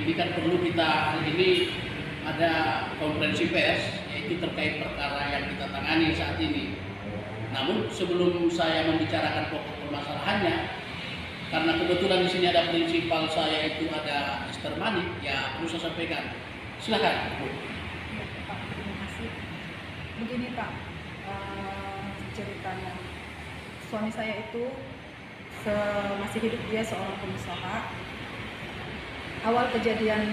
ini kan perlu kita hari ini ada konferensi pers yaitu terkait perkara yang kita tangani saat ini. Namun sebelum saya membicarakan pokok permasalahannya, karena kebetulan di sini ada prinsipal saya itu ada Esther Manik, ya perlu saya sampaikan. Silakan, Bu. Pak, terima kasih. Begini Pak, ceritanya suami saya itu masih hidup, dia seorang pengusaha. Awal kejadian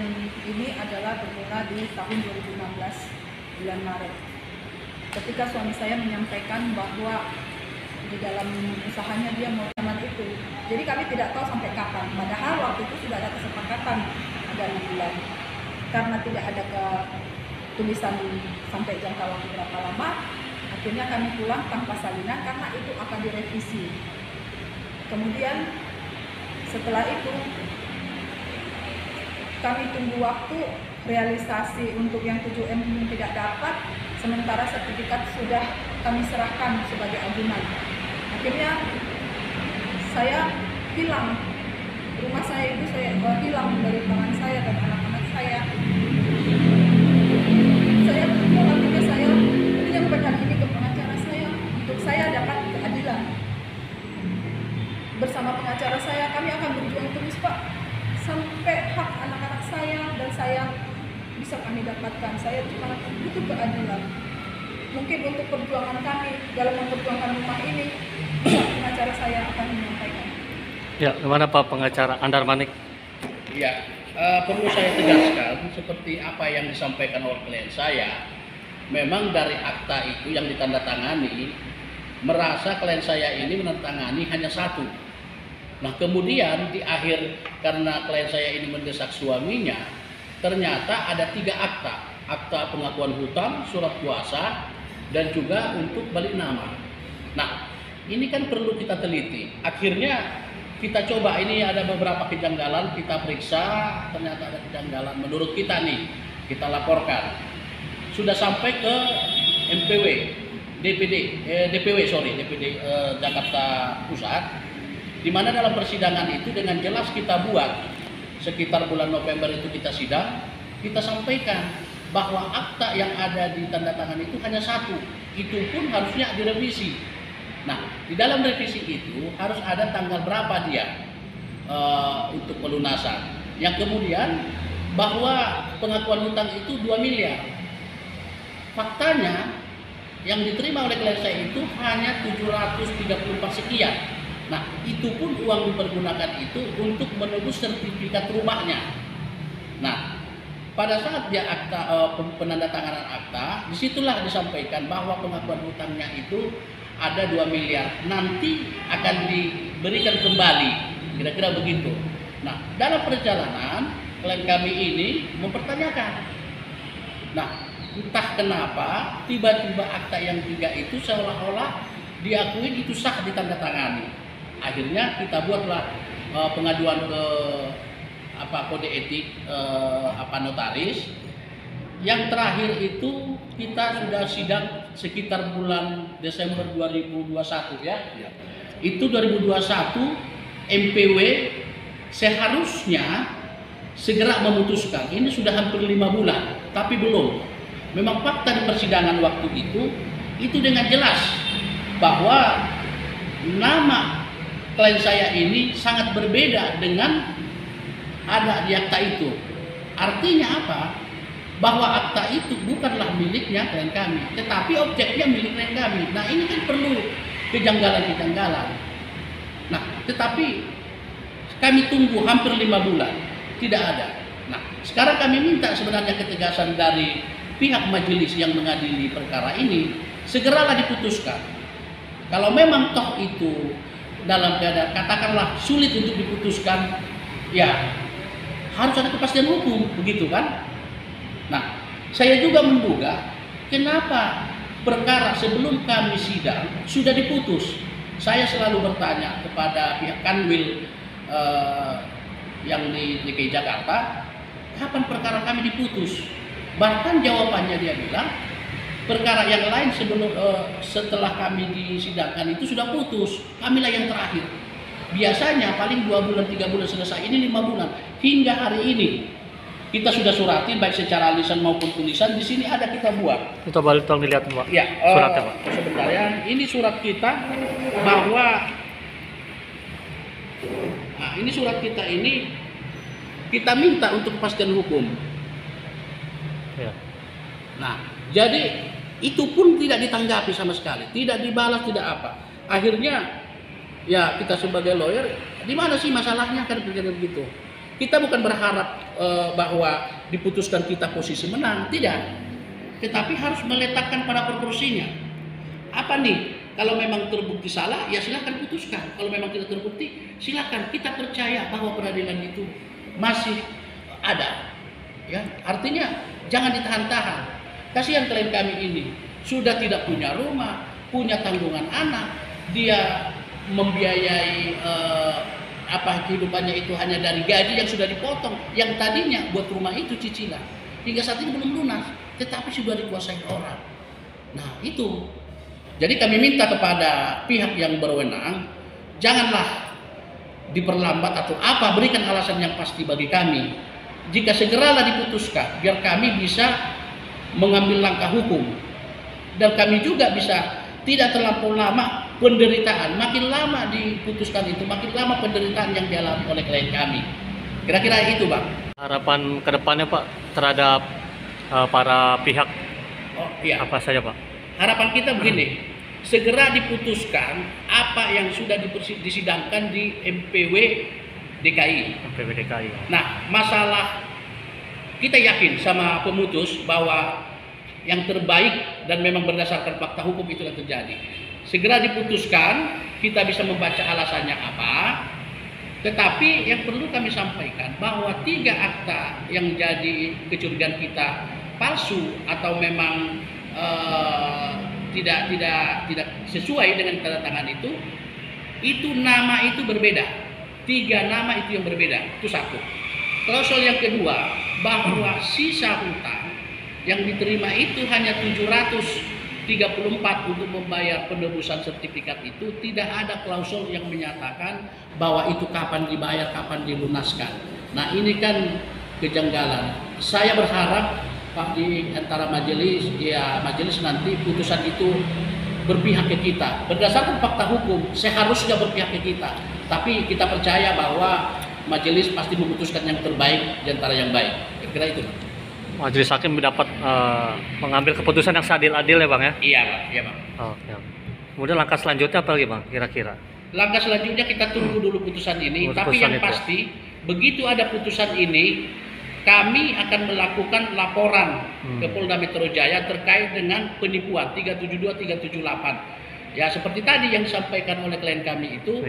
ini adalah bermula di tahun 2016 bulan Maret. Ketika suami saya menyampaikan bahwa di dalam usahanya dia mau rekaman itu. Jadi kami tidak tahu sampai kapan. Padahal waktu itu sudah ada kesepakatan ada 6 bulan. Karena tidak ada tulisan sampai jangka waktu berapa lama, akhirnya kami pulang tanpa salinan karena itu akan direvisi. Kemudian setelah itu kami tunggu waktu realisasi untuk yang 7M ini tidak dapat, sementara sertifikat sudah kami serahkan sebagai ajudan. Akhirnya saya hilang, rumah saya itu saya hilang dari tangan saya dan anak-anak saya. Saya akhirnya saya menyampaikan ini ke pengacara saya untuk saya dapat keadilan. Bersama pengacara saya kami akan berjuang terus Pak, sampai hak anak-anak saya dan saya bisa kami dapatkan. Saya cuma butuh keadilan. Mungkin untuk perjuangan kami dalam memperjuangkan rumah ini, pengacara saya akan menyampaikan. Ya, gimana Pak pengacara Andar Manik? Ya, perlu saya tegaskan seperti apa yang disampaikan oleh klien saya. Memang dari akta itu yang ditandatangani, merasa klien saya ini menandatangani hanya satu. Nah kemudian di akhir karena klien saya ini mendesak suaminya, ternyata ada 3 akta. Akta pengakuan hutang, surat kuasa, dan juga untuk balik nama. Nah ini kan perlu kita teliti. Akhirnya kita coba, ini ada beberapa kejanggalan, kita periksa, ternyata ada kejanggalan menurut kita nih, kita laporkan. Sudah sampai ke MPW, DPD Jakarta Pusat, di mana dalam persidangan itu dengan jelas kita buat, sekitar bulan November itu kita sidang, kita sampaikan bahwa akta yang ada di tanda tangan itu hanya satu, itu pun harusnya direvisi. Nah, di dalam revisi itu harus ada tanggal berapa dia untuk pelunasan. Yang kemudian bahwa pengakuan hutang itu 2 miliar. Faktanya yang diterima oleh klien saya itu hanya 734 sekian. Nah, itu pun uang dipergunakan itu untuk menebus sertifikat rumahnya. Nah, pada saat dia akta penandatanganan akta, disitulah disampaikan bahwa pengakuan hutangnya itu ada 2 miliar. Nanti akan diberikan kembali, kira-kira begitu. Nah, dalam perjalanan klien kami ini mempertanyakan. Nah, entah kenapa tiba-tiba akta yang 3 itu seolah-olah diakui itu sah ditandatangani. Akhirnya kita buatlah pengaduan ke kode etik notaris. Yang terakhir itu kita sudah sidang sekitar bulan Desember 2021 ya. Itu 2021 MPW seharusnya segera memutuskan. Ini sudah hampir 5 bulan, tapi belum. Memang fakta di persidangan waktu itu dengan jelas bahwa nama klien saya ini sangat berbeda dengan ada di akta itu. Artinya apa? Bahwa akta itu bukanlah miliknya klien kami, tetapi objeknya milik klien kami. Nah ini kan perlu kejanggalan-kejanggalan. Nah tetapi kami tunggu hampir 5 bulan, tidak ada. Nah sekarang kami minta sebenarnya ketegasan dari pihak majelis yang mengadili perkara ini, segeralah diputuskan. Kalau memang toh itu dalam keadaan katakanlah sulit untuk diputuskan, ya harus ada kepastian hukum, begitu kan? Nah, saya juga menduga kenapa perkara sebelum kami sidang sudah diputus. Saya selalu bertanya kepada pihak Kanwil yang di DKI Jakarta, kapan perkara kami diputus? Bahkan jawabannya dia bilang perkara yang lain setelah kami disidangkan itu sudah putus, kamilah yang terakhir. Biasanya paling 2 bulan 3 bulan selesai, ini 5 bulan hingga hari ini kita sudah suratin baik secara lisan maupun tulisan. Di sini ada kita buat. Itu balik tolong dilihat Pak. Ya, Suratnya Pak. sebentar ya. Ini surat kita bahwa ini surat kita ini kita minta untuk kepastian hukum. Ya. Nah, jadi itu pun tidak ditanggapi sama sekali, tidak dibalas, tidak apa. Akhirnya ya kita sebagai lawyer, di mana sih masalahnya kan begitu. Kita bukan berharap bahwa diputuskan kita posisi menang, tidak. Tetapi harus meletakkan pada proporsinya. Apa nih? Kalau memang terbukti salah, ya silakan putuskan. Kalau memang tidak terbukti, silakan. Kita percaya bahwa peradilan itu masih ada. Ya, artinya jangan ditahan-tahan. Kasihan klien kami ini sudah tidak punya rumah, punya tanggungan anak, dia membiayai kehidupannya itu hanya dari gaji yang sudah dipotong, yang tadinya buat rumah itu cicilan hingga saat ini belum lunas, tetapi sudah dikuasai orang. Nah itu, jadi kami minta kepada pihak yang berwenang, janganlah diperlambat atau apa, berikan alasan yang pasti bagi kami. Jika segeralah diputuskan, biar kami bisa mengambil langkah hukum dan kami juga bisa tidak terlampau lama penderitaan. Makin lama diputuskan itu, makin lama penderitaan yang dialami oleh klien kami. Kira-kira itu, Bang. Harapan kedepannya Pak terhadap para pihak Iya. apa saja Pak? Harapan kita begini, segera diputuskan apa yang sudah disidangkan di MPW DKI. MPW DKI. Nah, masalah kita yakin sama pemutus bahwa yang terbaik dan memang berdasarkan fakta hukum itu yang terjadi. Segera diputuskan, kita bisa membaca alasannya apa. Tetapi yang perlu kami sampaikan bahwa 3 akta yang jadi kecurigaan kita palsu atau memang tidak sesuai dengan tanda tangan itu nama itu berbeda. 3 nama itu yang berbeda. Itu satu. Klausul yang kedua, bahwa sisa hutang yang diterima itu hanya 734 untuk membayar penebusan sertifikat itu, tidak ada klausul yang menyatakan bahwa itu kapan dibayar, kapan dilunaskan. Nah ini kan kejanggalan. Saya berharap Pak di antara majelis, ya majelis nanti putusan itu berpihak ke kita. Berdasarkan fakta hukum seharusnya berpihak ke kita. Tapi kita percaya bahwa majelis pasti memutuskan yang terbaik di antara yang baik. Kira-kira itu. Majelis hakim dapat mengambil keputusan yang seadil-adil ya Bang ya? Iya Bang, iya Bang. Oke. Kemudian langkah selanjutnya apa lagi Bang kira-kira? Langkah selanjutnya kita tunggu dulu putusan ini. Tapi yang pasti begitu ada putusan ini, kami akan melakukan laporan ke Polda Metro Jaya terkait dengan penipuan 372 378. Ya seperti tadi yang disampaikan oleh klien kami itu,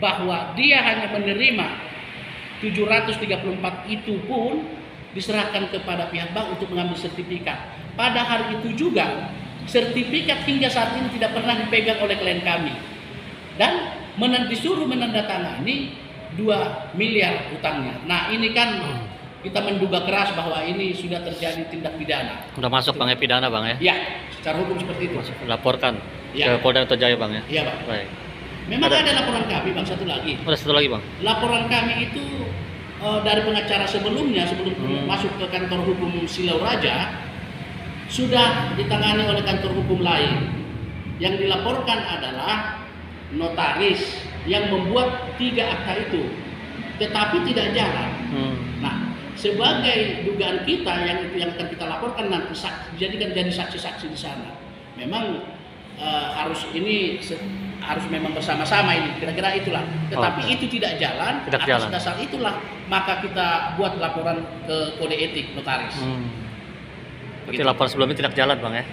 bahwa dia hanya menerima 734 itu pun diserahkan kepada pihak bank untuk mengambil sertifikat. Pada hari itu juga sertifikat hingga saat ini tidak pernah dipegang oleh klien kami. Dan disuruh menandatangani 2 miliar utangnya. Nah ini kan kita menduga keras bahwa ini sudah terjadi tindak pidana. Sudah masuk Bang ya pidana Bang ya? Ya, secara hukum seperti itu. Laporkan ya ke Polda Metro Jaya Bang ya? Iya Bang. Baik. Memang ada laporan kami Bang, satu lagi. Ada satu lagi Bang? Laporan kami itu dari pengacara sebelum masuk ke kantor hukum Silau Raja sudah ditangani oleh kantor hukum lain. Yang dilaporkan adalah notaris yang membuat 3 akta itu, tetapi tidak jalan. Nah, sebagai dugaan kita yang akan kita laporkan nanti jadi saksi-saksi di sana. Memang harus memang bersama-sama ini, kira-kira itulah. Tetapi itu tidak jalan. Atas dasar itulah maka kita buat laporan ke kode etik notaris. Berarti laporan sebelumnya tidak jalan Bang ya?